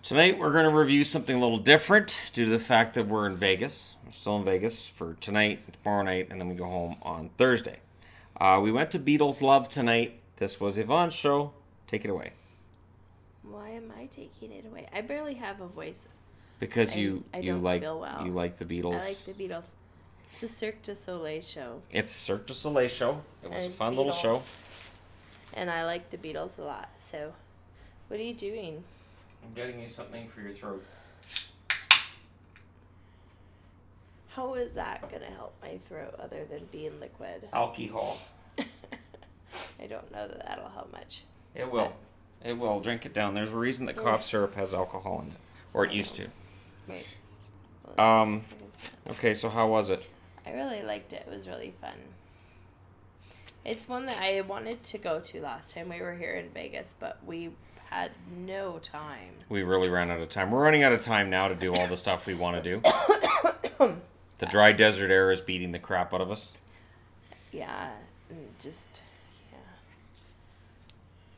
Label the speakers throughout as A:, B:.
A: Tonight we're going to review something a little different due to the fact that we're in Vegas. We're still in Vegas for tonight, tomorrow night, and then we go home on Thursday. We went to Beatles Love tonight. This was Yvonne's show. Take it away.
B: Why am I taking it away? I barely have a voice.
A: Because
B: I
A: you
B: don't
A: like
B: feel well.
A: you like the Beatles.
B: I like the Beatles. It's a Cirque du Soleil show.
A: It's Cirque du Soleil show. It was
B: And
A: a fun
B: Beatles.
A: little show.
B: And I like the Beatles a lot. So, what are you doing?
A: I'm getting you something for your throat.
B: How is that going to help my throat other than being liquid?
A: Alcohol.
B: I don't know that that'll help much.
A: It will. It will. Drink it down. There's a reason that cough syrup has alcohol in it. Or it used to.
B: Right. Well,
A: Okay, so how was it?
B: I really liked it. It was really fun. It's one that I wanted to go to last time we were here in Vegas, but we had no time.
A: We really ran out of time. We're running out of time now to do all the stuff we want to do. The dry desert air is beating the crap out of us.
B: Yeah, and just, yeah.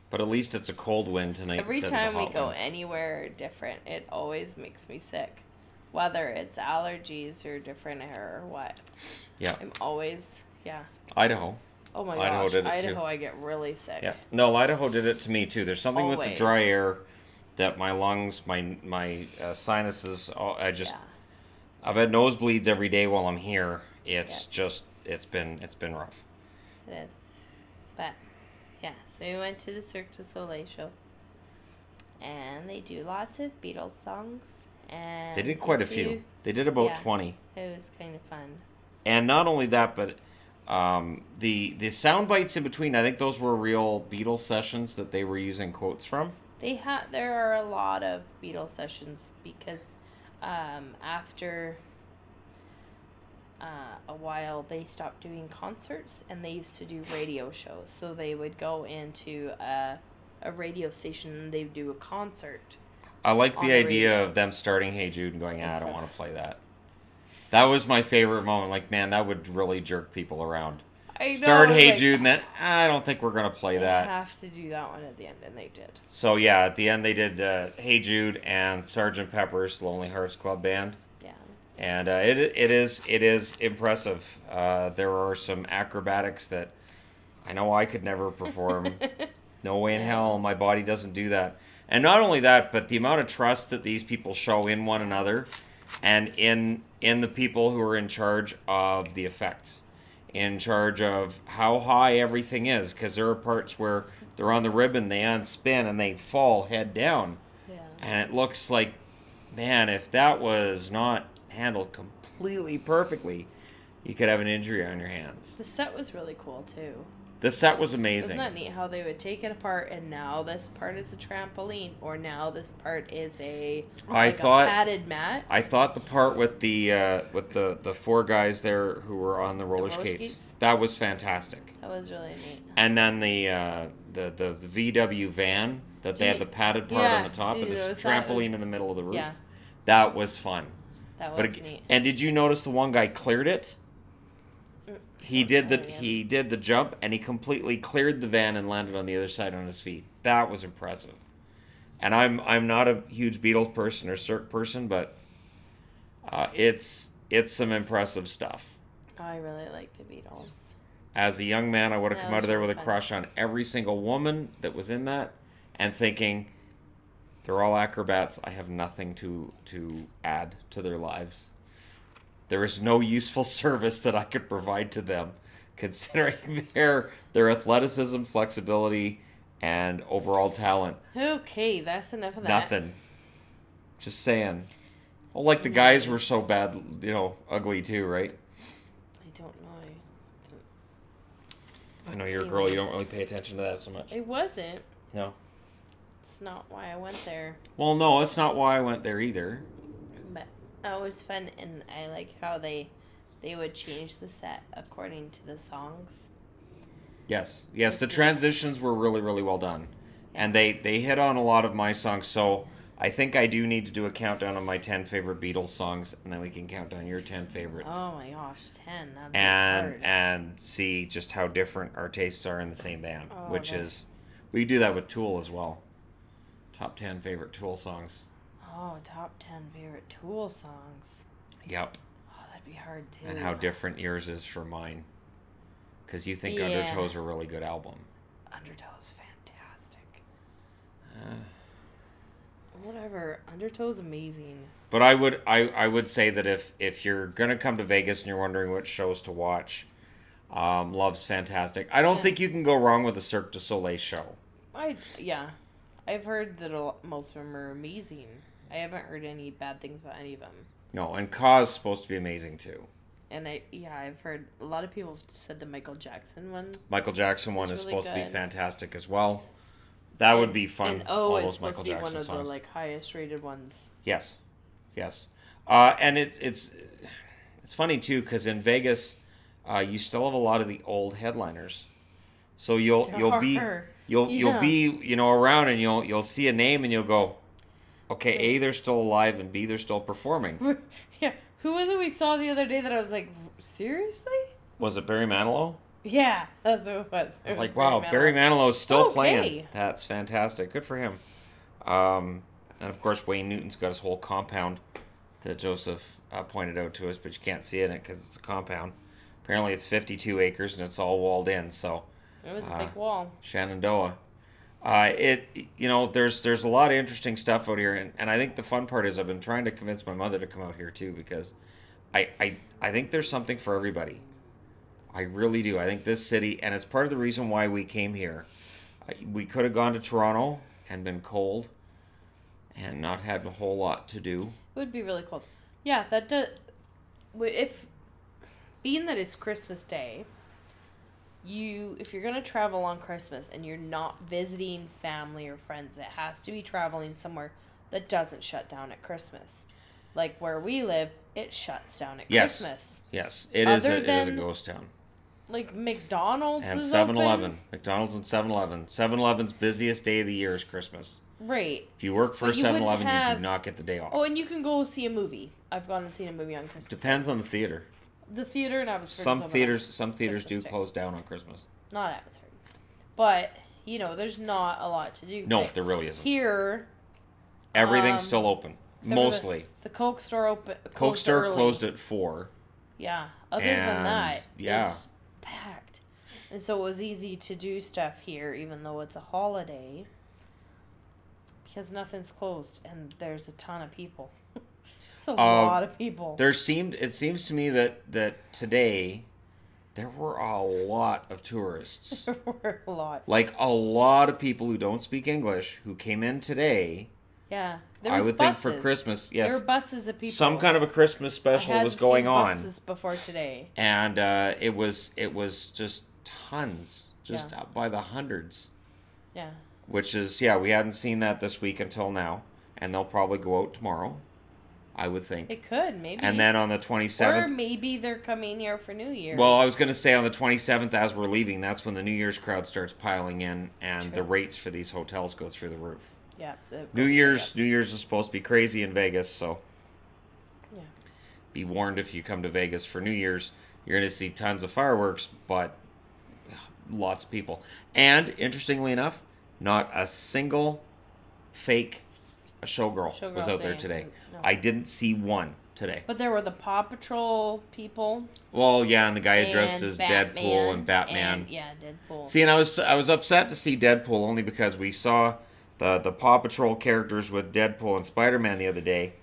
A: But at least it's a cold wind tonight.
B: Every
A: instead of a
B: time we
A: hot
B: go
A: wind.
B: anywhere different, it always makes me sick. Whether it's allergies or different air or what.
A: Yeah.
B: I'm always, yeah.
A: Idaho.
B: Oh my
A: Idaho
B: gosh,
A: did it
B: Idaho,
A: too.
B: I get really sick.
A: Yeah. No, Idaho did it to me too. There's something with the
B: Always.
A: dry air that my lungs, my sinuses,
B: Yeah.
A: I've had nosebleeds every day while I'm here. It's just it's been rough.
B: It is. But, yeah, so we went to the Cirque du Soleil show. And they do lots of Beatles songs. And
A: They did quite a few. They did about 20.
B: It was kind of fun.
A: And not only that, but the sound bites in between, I think those were real Beatles sessions that they were using quotes from.
B: There are a lot of Beatles sessions because after a while they stopped doing concerts and they used to do radio shows. So they would go into a radio station and they would do a concert.
A: I like
B: On
A: the
B: the
A: idea
B: radio.
A: of them starting Hey Jude and going, I don't
B: So-
A: want to play that. That was my favorite moment. Like, man, that would really jerk people around.
B: I know,
A: Start Hey
B: like,
A: Jude and then, I don't think we're going to play
B: they
A: that.
B: have to do that one at the end, and they did.
A: So, yeah, at the end they did Hey Jude and Sgt. Pepper's Lonely Hearts Club Band.
B: Yeah.
A: And it is impressive. There are some acrobatics that I know I could never perform. No way in hell, my body doesn't do that. And not only that, but the amount of trust that these people show in one another and in the people who are in charge of the effects, in charge of how high everything is, because there are parts where they're on the ribbon, they unspin, and they fall head down.
B: Yeah.
A: And it looks like, man, if that was not handled completely perfectly, you could have an injury on your hands.
B: The set was really cool, too.
A: The set was amazing.
B: Isn't that neat how they would take it apart and now this part is a trampoline or now this part is a a padded mat?
A: I thought the part with the four guys there who were on the roller
B: roller
A: skates,
B: skates?
A: that was fantastic.
B: That was really neat.
A: And then the VW van that they had the padded part on the top
B: did
A: and
B: you
A: this
B: notice that? It
A: trampoline
B: was-
A: in the middle of the roof.
B: Yeah.
A: That was fun.
B: That was
A: But
B: neat.
A: and did you notice the one guy cleared it? He did the jump and he completely cleared the van and landed on the other side on his feet. That was impressive. And I'm not a huge Beatles person or Cirque person, but it's some impressive stuff.
B: Oh, I really like the Beatles.
A: As a young man, I would have
B: That
A: come out
B: was
A: of there
B: really
A: with a
B: fun.
A: crush on every single woman that was in that and thinking, they're all acrobats. I have nothing to add to their lives. There is no useful service that I could provide to them, considering their athleticism, flexibility, and overall talent.
B: Okay, that's enough of that.
A: Nothing. Just saying. Well, like the guys were so bad, ugly too, right?
B: I don't know.
A: I know you're a girl. You don't really pay attention to that so much.
B: It wasn't.
A: No.
B: It's not why I went there.
A: Well, no, that's not why I went there either.
B: But it was fun, and I like how they would change the set according to the songs.
A: Yes, the transitions were really, really well done. And they hit on a lot of my songs, so I think I do need to do a countdown of my 10 favorite Beatles songs, and then we can count down your 10 favorites.
B: Oh my gosh, 10. That'd be hard.
A: And see just how different our tastes are in the same band,
B: Oh,
A: we do that with Tool as well. Top 10 favorite Tool songs.
B: Oh Oh, top 10 favorite Tool songs.
A: Yep.
B: Oh, that'd be hard too.
A: And how different yours is from mine. Because you think
B: Yeah.
A: Undertow's a really good album.
B: Undertow's fantastic. Whatever. Undertow's amazing.
A: But I would say that if you're gonna come to Vegas and you're wondering which shows to watch, Love's fantastic. I don't think you can go wrong with the Cirque du Soleil show.
B: I've heard that most of them are amazing. I haven't heard any bad things about any of them.
A: No, and Ka's supposed to be amazing too.
B: And I've heard a lot of people said the Michael Jackson one.
A: Michael Jackson one is
B: really
A: supposed to be
B: good.
A: fantastic as well. That would be fun.
B: And
A: all
B: it's
A: those
B: supposed
A: Michael
B: to be
A: Jackson
B: one of
A: songs.
B: the like highest rated ones.
A: Yes. And it's funny too because in Vegas, you still have a lot of the old headliners. So you'll be around and you'll see a name and you'll go, okay, A, they're still alive, and B, they're still performing.
B: Yeah. Who was it we saw the other day that I was like, seriously?
A: Was it Barry Manilow?
B: Yeah, that's what it was. It was
A: Like, wow, Barry Manilow's still playing.
B: Okay.
A: That's fantastic. Good for him. And of course, Wayne Newton's got his whole compound that Joseph pointed out to us, but you can't see it because it's a compound. Apparently, it's 52 acres and it's all walled in. So
B: It was a big wall.
A: Shenandoah. There's a lot of interesting stuff out here, and I think the fun part is I've been trying to convince my mother to come out here too because I think there's something for everybody. I really do. I think this city, and it's part of the reason why we came here. We could have gone to Toronto and been cold and not had a whole lot to do.
B: It would be really cold. Yeah, that does. If being that it's Christmas Day, if you're gonna travel on Christmas and you're not visiting family or friends, it has to be traveling somewhere that doesn't shut down at Christmas. Like where we live, it shuts down at Christmas.
A: Yes, it is a ghost town.
B: Like McDonald's
A: And
B: is
A: 7-Eleven.
B: open.
A: McDonald's and 7-Eleven. 7-Eleven's busiest day of the year is Christmas.
B: Right.
A: If you work for a
B: But you wouldn't
A: 7-Eleven, you
B: have-
A: do not get the day off.
B: Oh, and you can go see a movie. I've gone and seen a movie on Christmas.
A: Depends on the theater.
B: The theater in Abbotsford.
A: Some
B: is open
A: theaters
B: on
A: do
B: Christmas Day.
A: close down on Christmas.
B: Not Abbotsford. But, there's not a lot to do.
A: No, there really isn't.
B: Here,
A: Everything's still open.
B: except for
A: Mostly.
B: the Coke store
A: Coke store
B: early.
A: closed at 4.
B: Yeah. Other than
A: And,
B: that,
A: yeah.
B: it's packed. And so it was easy to do stuff here, even though it's a holiday. Because nothing's closed, and there's a ton of people. It's a lot of people.
A: It seems to me that today there were a lot of tourists.
B: There were a lot.
A: Like a lot of people who don't speak English who came in today.
B: Yeah.
A: I would think for Christmas, yes.
B: There were buses of people.
A: Some kind of a Christmas special was going on.
B: Buses before today.
A: And it was just tons, just up by the hundreds.
B: Yeah.
A: Which is, we hadn't seen that this week until now. And they'll probably go out tomorrow, I would think.
B: It could, maybe.
A: And then on the 27th.
B: Or maybe they're coming here for New Year's.
A: Well, I was going to say on the 27th as we're leaving, that's when the New Year's crowd starts piling in and the rates for these hotels go through the roof.
B: Yeah.
A: New Year's is supposed to be crazy in Vegas, so
B: yeah.
A: Be warned if you come to Vegas for New Year's, you're going to see tons of fireworks, but lots of people. And interestingly enough, not a single fake showgirl was out there today.
B: No.
A: I didn't see one today.
B: But there were the Paw Patrol people.
A: Well, yeah, and the guy dressed as
B: Batman,
A: Deadpool and Batman.
B: Deadpool.
A: See, and I was upset to see Deadpool only because we saw the Paw Patrol characters with Deadpool and Spider-Man the other day.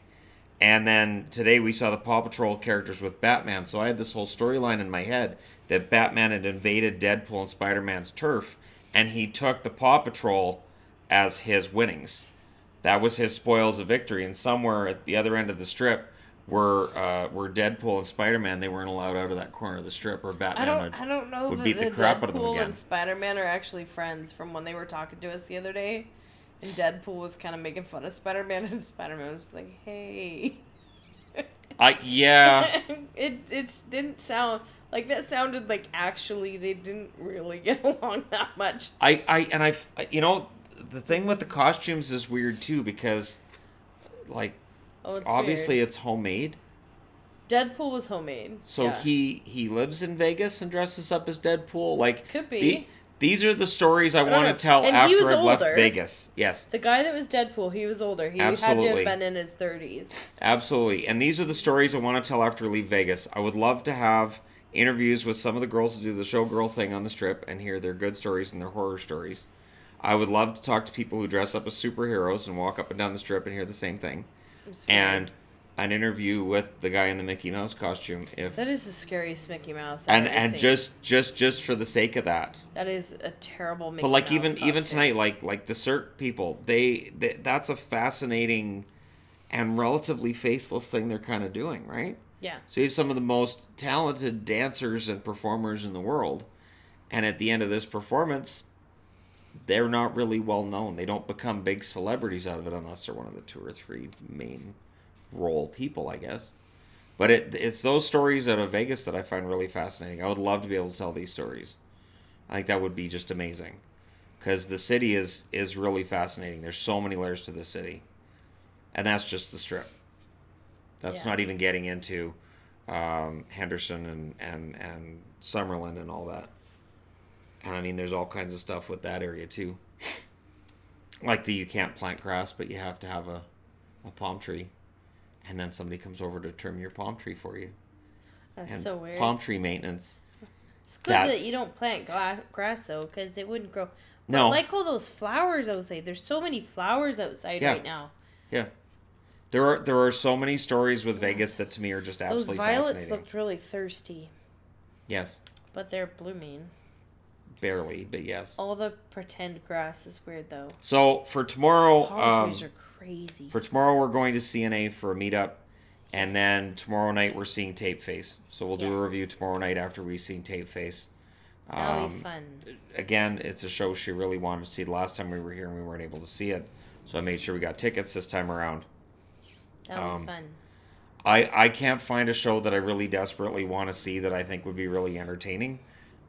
A: And then today we saw the Paw Patrol characters with Batman. So I had this whole storyline in my head that Batman had invaded Deadpool and Spider-Man's turf, and he took the Paw Patrol as his winnings. That was his spoils of victory. And somewhere at the other end of the strip were Deadpool and Spider-Man. They weren't allowed out of that corner of the strip, or Batman
B: I don't know
A: would
B: that
A: beat the crap out of them
B: Deadpool
A: again.
B: and Spider-Man are actually friends from when they were talking to us the other day. And Deadpool was kind of making fun of Spider-Man, and Spider-Man was like, hey.
A: Yeah.
B: It didn't sound... Like, that sounded like actually they didn't really get along that much.
A: The thing with the costumes is weird too because, like, obviously
B: weird.
A: it's homemade.
B: Deadpool was homemade.
A: So he lives in Vegas and dresses up as Deadpool. Like,
B: Could be.
A: These are the stories I want
B: know.
A: to tell
B: And he
A: after
B: was
A: I've left
B: older.
A: Vegas. Yes.
B: The guy that was Deadpool, he was older. He had to
A: Absolutely.
B: have been in his 30s.
A: Absolutely. And these are the stories I want to tell after I leave Vegas. I would love to have interviews with some of the girls who do the showgirl thing on the Strip and hear their good stories and their horror stories. I would love to talk to people who dress up as superheroes and walk up and down the Strip and hear the same thing. And an interview with the guy in the Mickey Mouse costume. If
B: that is the scariest Mickey Mouse I've ever
A: and
B: seen.
A: just for the sake of that.
B: That is a terrible Mickey
A: But like
B: Mouse
A: even
B: costume.
A: tonight, like the Cirque people, they that's a fascinating and relatively faceless thing they're kind of doing, right?
B: Yeah.
A: So you have some of the most talented dancers and performers in the world, and at the end of this performance, they're not really well known. They don't become big celebrities out of it unless they're one of the 2 or 3 main role people, I guess. But it's those stories out of Vegas that I find really fascinating. I would love to be able to tell these stories. I think that would be just amazing, because the city is really fascinating. There's so many layers to the city, and that's just the Strip. That's not even getting into Henderson and Summerlin and all that. And I mean, there's all kinds of stuff with that area too. Like you can't plant grass, but you have to have a palm tree. And then somebody comes over to trim your palm tree for you.
B: That's so weird.
A: Palm tree maintenance.
B: It's good that you don't plant grass, though, because it wouldn't grow. But
A: No.
B: like all those flowers outside. There's so many flowers outside right now.
A: Yeah. There are so many stories with Vegas that to me are just absolutely
B: fascinating. Those violets
A: fascinating.
B: looked really thirsty.
A: Yes.
B: But they're blooming.
A: Barely, but yes.
B: All the pretend grass is weird, though.
A: So for tomorrow,
B: Palm trees are crazy.
A: For tomorrow, we're going to CNA for a meetup, and then tomorrow night we're seeing Tape Face. So we'll do a review tomorrow night after we've seen Tape Face.
B: That'll be fun.
A: Again, it's a show she really wanted to see. The last time we were here and we weren't able to see it, so I made sure we got tickets this time around.
B: That'll be fun.
A: I can't find a show that I really desperately want to see that I think would be really entertaining.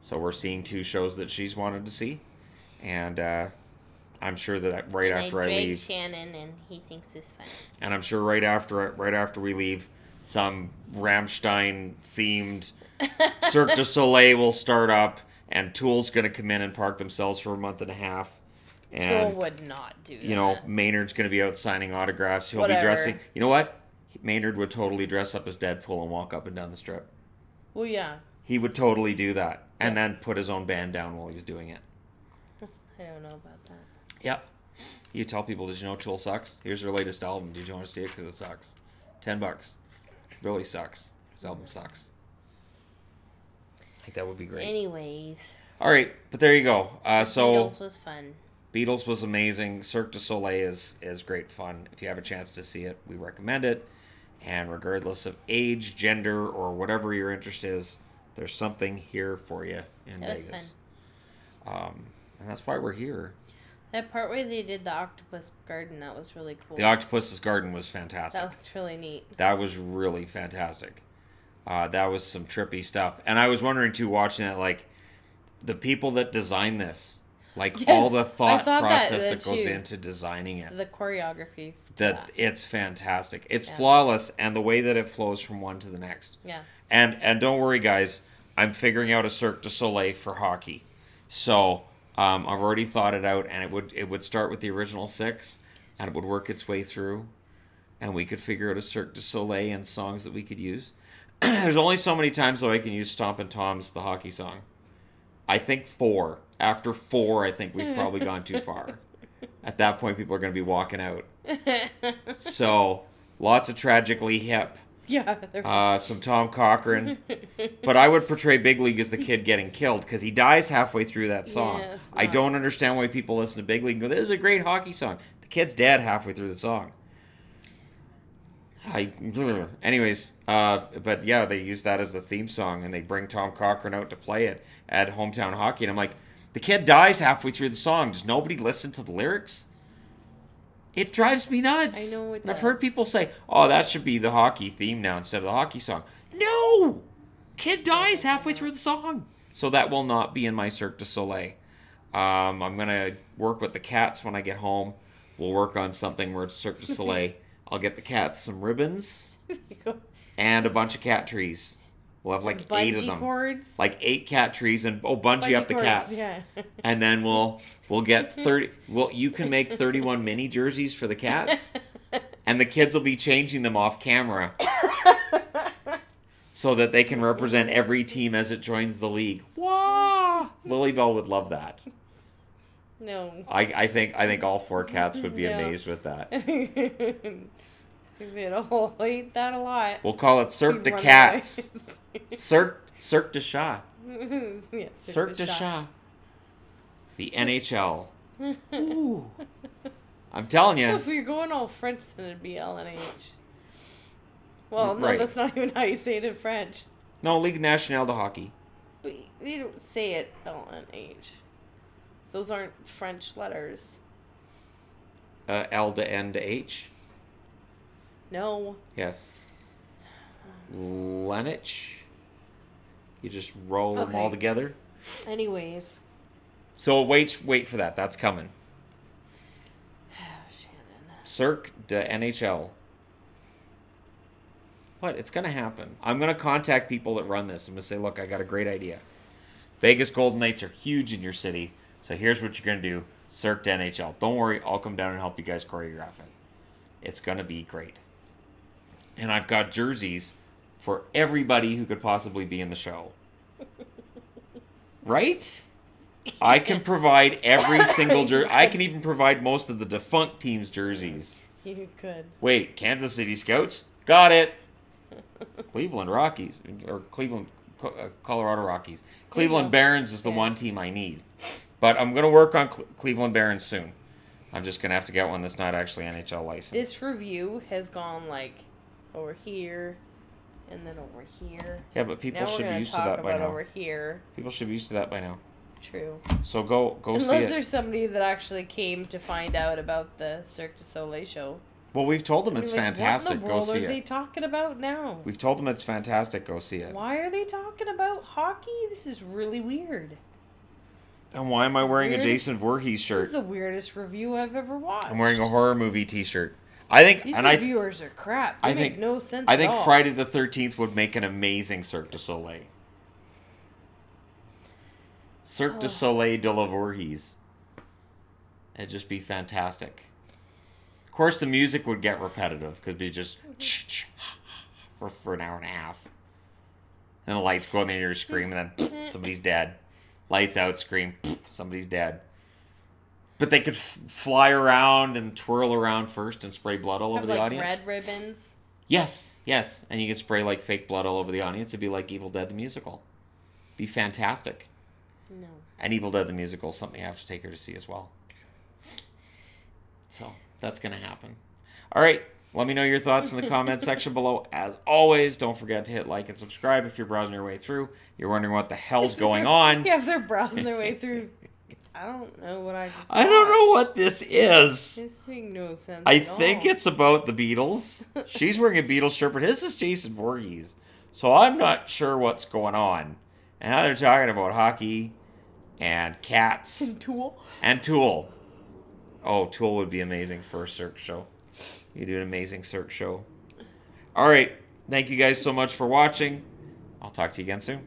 A: So we're seeing 2 shows that she's wanted to see, and I'm sure that right after I leave,
B: Shannon, and he thinks it's fun.
A: And I'm sure right after we leave, some Rammstein themed Cirque du Soleil will start up, and Tool's going to come in and park themselves for a month and a half. And
B: Tool would not do that.
A: You know, Maynard's going to be out signing autographs. He'll
B: Whatever.
A: be dressing. You know what? Maynard would totally dress up as Deadpool and walk up and down the Strip.
B: Well, yeah.
A: He would totally do that, and then put his own band down while he was doing it.
B: I don't know about that.
A: Yep. You tell people, did you know Tool sucks? Here's their latest album. Did you want to see it? Because it sucks. $10. Really sucks. His album sucks. I think that would be great.
B: Anyways.
A: All right, but there you go. So
B: Beatles was fun.
A: Beatles was amazing. Cirque du Soleil is great fun. If you have a chance to see it, we recommend it. And regardless of age, gender, or whatever your interest is, there's something here for you in Vegas. And that's why we're here.
B: That part where they did the octopus garden, that was really cool.
A: The Octopus's Garden was fantastic.
B: That looked really neat.
A: That was really fantastic. That was some trippy stuff. And I was wondering, too, watching that, like, the people that design this, like, all the thought process that goes into designing it.
B: The choreography.
A: It's fantastic. It's flawless, and the way that it flows from one to the next.
B: Yeah.
A: And don't worry, guys. I'm figuring out a Cirque du Soleil for hockey. So I've already thought it out, and it would start with the original 6, and it would work its way through, and we could figure out a Cirque du Soleil and songs that we could use. There's only so many times, though, I can use Stompin' Tom's The Hockey Song. I think 4. After 4, I think we've probably gone too far. At that point, people are going to be walking out. So, lots of Tragically Hip.
B: Yeah.
A: Some Tom Cochran. But I would portray Big League as the kid getting killed, because he dies halfway through that song.
B: Yes,
A: I don't understand why people listen to Big League and go, this is a great hockey song. The kid's dead halfway through the song. Anyways, but yeah, they use that as the theme song, and they bring Tom Cochran out to play it at Hometown Hockey, and I'm like, the kid dies halfway through the song. Does nobody listen to the lyrics? It drives me nuts.
B: I know it
A: I've
B: does.
A: heard people say, oh, that should be the hockey theme now instead of the hockey song. No! Kid dies halfway through the song. So that will not be in my Cirque du Soleil. I'm going to work with the cats when I get home. We'll work on something where it's Cirque du Soleil. I'll get the cats some ribbons and a bunch of cat trees. We'll have
B: Some
A: like 8 of
B: bungee
A: them.
B: cords.
A: Like 8 cat trees and bungee
B: Bungee
A: up the
B: cords,
A: cats.
B: yeah.
A: And then we'll get 30. Well, you can make 31 mini jerseys for the cats, and the kids will be changing them off camera so that they can represent every team as it joins the league. Wow! Lilybell would love that.
B: No.
A: I think all 4 cats would be amazed with that.
B: I think they'd all hate that a lot.
A: We'll call it Cirque de
B: Run
A: Cats.
B: away.
A: Cirque de Chat.
B: Yeah,
A: Cirque de Chat. The NHL. Ooh. I'm telling
B: Well,
A: you.
B: if you're going all French, then it'd be LNH. Well, no,
A: Right.
B: that's not even how you say it in French.
A: No, Ligue Nationale de Hockey.
B: But you don't say it LNH. Those aren't French letters.
A: L to N to H.
B: No.
A: Yes. Lenich. You just roll them all
B: Okay.
A: together.
B: Anyways.
A: So wait for that. That's coming.
B: Shannon.
A: Cirque de NHL. What? It's going to happen. I'm going to contact people that run this. I'm going to say, look, I got a great idea. Vegas Golden Knights are huge in your city. So here's what you're going to do. Cirque de NHL. Don't worry. I'll come down and help you guys choreograph it. It's going to be great. And I've got jerseys for everybody who could possibly be in the show. Right? I can provide every single jersey. I can even provide most of the defunct team's jerseys.
B: You could.
A: Wait, Kansas City Scouts? Got it. Cleveland Rockies. Or Colorado Rockies. Cleveland Barons is the one team I need. But I'm going to work on Cleveland Barons soon. I'm just going to have to get one that's not actually NHL licensed.
B: This review has gone like over here and then over here.
A: Yeah, but people
B: Now
A: should
B: we're
A: be
B: going
A: used
B: to
A: to
B: talk
A: that by
B: about
A: now.
B: over here.
A: People should be used to that by now.
B: True.
A: So go see
B: Unless
A: it.
B: there's somebody that actually came to find out about the Cirque du Soleil show.
A: Well, we've told them it's
B: Like,
A: fantastic.
B: What in the
A: Go
B: world
A: see
B: are they
A: it.
B: talking about now?
A: We've told them it's fantastic. Go see it.
B: Why are they talking about hockey? This is really weird.
A: And why am I wearing a
B: Weird.
A: Jason Voorhees shirt?
B: This is the weirdest review I've ever watched.
A: I'm wearing a horror movie T-shirt. I think,
B: These
A: and
B: reviewers are crap. They
A: I think
B: make no sense
A: I
B: at
A: think
B: all.
A: Friday the 13th would make an amazing Cirque du Soleil. Cirque du Soleil de la Voorhees. It'd just be fantastic. Of course, the music would get repetitive because it'd be just for an hour and a half. And the lights go on there, you're screaming, and then somebody's dead. Lights out, scream, somebody's dead. But they could fly around and twirl around first and spray blood all over the audience.
B: Red ribbons.
A: Yes. And you could spray like fake blood all over the audience. It'd be like Evil Dead the Musical. Be fantastic.
B: No.
A: And Evil Dead the Musical is something I have to take her to see as well. So that's going to happen. All right. Let me know your thoughts in the comment section below. As always, don't forget to hit like and subscribe if you're browsing your way through. You're wondering what the hell's going on.
B: Yeah, if they're browsing their way through. I don't know what I just
A: I don't know what this is.
B: This makes no sense
A: I
B: at
A: think
B: all.
A: it's about the Beatles. She's wearing a Beatles shirt, but this is Jason Voorhees. So I'm not sure what's going on. And now they're talking about hockey and cats
B: Tool.
A: and Tool. Oh, Tool would be amazing for a Cirque show. You do an amazing Cirque show. All right. Thank you guys so much for watching. I'll talk to you again soon.